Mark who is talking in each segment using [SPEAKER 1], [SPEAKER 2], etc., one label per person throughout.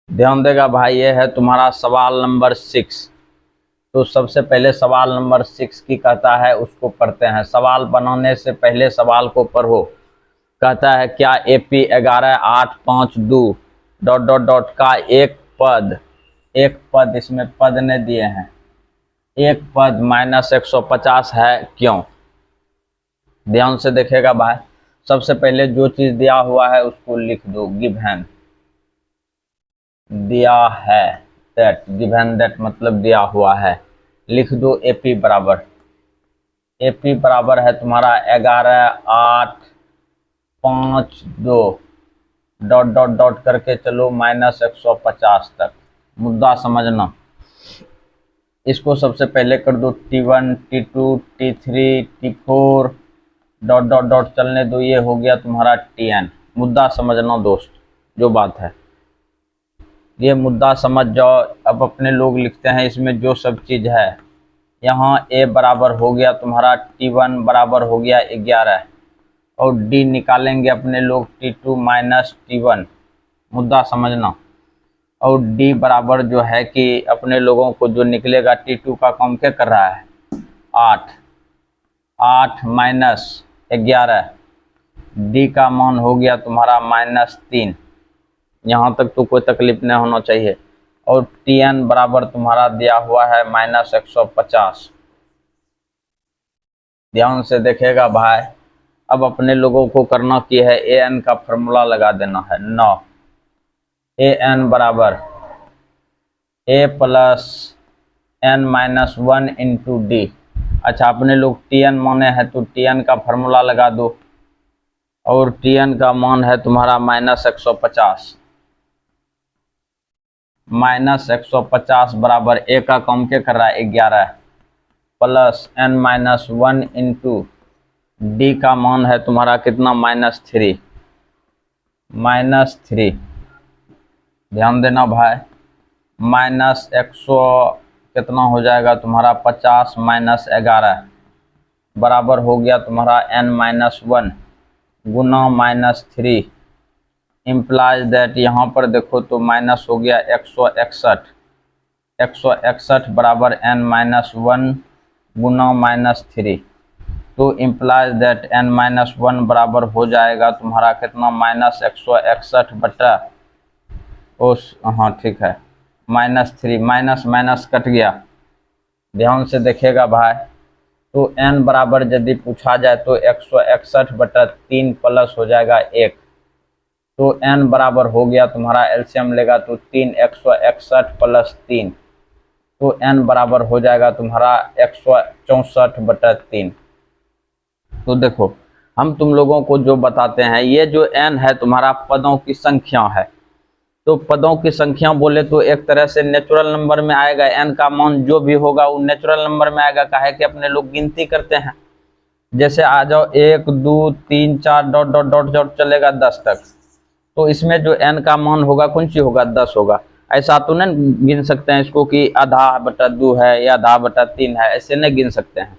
[SPEAKER 1] ध्यान देगा भाई, ये है तुम्हारा सवाल नंबर 6। तो सबसे पहले सवाल नंबर 6 की कहता है उसको पढ़ते हैं। सवाल बनाने से पहले सवाल को पढ़ो। कहता है क्या AP 11,852 डॉट डॉट डॉट का एक पद इसमें पद ने दिए हैं, एक पद -150 है, क्यों? ध्यान से देखेगा भाई। सबसे पहले जो चीज दिया हुआ है उसको लिख दो, गिवन, दिया है, दैट, गिवन दैट मतलब दिया हुआ है। लिख दो AP बराबर है तुम्हारा 11,852 डॉट डॉट डॉट करके चलो -150 तक। मुद्दा समझना। इसको सबसे पहले कर दो T1 T2 T3 T4 dot dot dot चलने दो, ये हो गया तुम्हारा TN। मुद्दा समझना दोस्त, जो बात है ये मुद्दा समझ जाओ। अब अपने लोग लिखते हैं इसमें जो सब चीज है। यहाँ A बराबर हो गया तुम्हारा T1 बराबर हो गया 11 और D निकालेंगे अपने लोग T2 माइनस T1। मुद्दा समझना। और D बराबर जो है कि अपने लोगों को जो निकलेगा T2 का काम क्या कर रहा है, 8 माइनस 11, D का मान हो गया तुम्हारा -3। यहाँ तक तो कोई तकलीफ नहीं होना चाहिए। और TN बराबर तुम्हारा दिया हुआ है -150। ध्यान से देखेगा भाई। अब अपने लोगों को करना की है, AN का फॉर्मूला लगा देना है 9। AN बराबर A plus N-1 into D। अच्छा, अपने लोग TN माने हैं तो TN का फॉर्मूला लगा दो और TN का मान है तुम्हारा -150। -150 बराबर A का काम क्या कर रहा है 11 प्लस N-1 इंटू D का मान है तुम्हारा कितना -3। ध्यान देना भाई। -100 कितना हो जाएगा तुम्हारा 50 माइनस 11 बराबर हो गया तुम्हारा N-1 गुना -3 इम्प्लाइज दैट। यहाँ पर देखो तो माइनस हो गया 161। 161 बराबर N-1 गुना -3 तो इम्प्लाइज दैट N-1 बराबर हो जाएगा तुम्हारा कितना -161 बटा उस, हाँ ठीक है, -3 माइनस कट गया। ध्यान से देखेगा भाई। तो N बराबर यदि पूछा जाए तो 161 बटा 3 प्लस हो जाएगा 1। तो N बराबर हो गया तुम्हारा, एलसीएम लेगा तो 3, 161 प्लस 3 तो N बराबर हो जाएगा तुम्हारा 164 बटा 3। तो देखो हम तुम लोगों को जो बताते हैं, ये जो N है तुम्हारा पदों की संख्या है। तो पदों की संख्या बोले तो एक तरह से नेचुरल नंबर में आएगा। N का मान जो भी होगा वो नेचुरल नंबर में आएगा। काहे कि अपने लोग गिनती करते हैं। जैसे आ जाओ 1 2 3 4 डॉट डॉट डॉट डॉट चलेगा 10 तक, तो इसमें जो N का मान होगा कौन सी होगा, 10 होगा। ऐसा तो नहीं गिन सकते हैं इसको कि आधा बटा 2 है या आधा बटा 3 है, ऐसे नहीं गिन सकते हैं।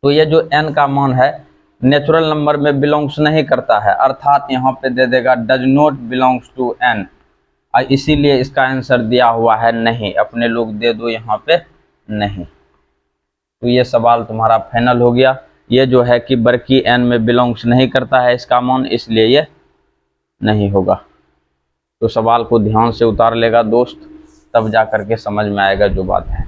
[SPEAKER 1] तो ये जो N का मान है नेचुरल नंबर में बिलोंग्स नहीं करता है, अर्थात यहाँ पे दे देगा does not belongs to N। और इसीलिए इसका आंसर दिया हुआ है नहीं। अपने लोग दे दो यहाँ पे नहीं। तो ये सवाल तुम्हारा फाइनल हो गया। ये जो है कि बड़की N में बिलोंग्स नहीं करता है इसका मान, इसलिए ये नहीं होगा। तो सवाल को ध्यान से उतार लेगा दोस्त, तब जा करके समझ में आएगा जो बात है।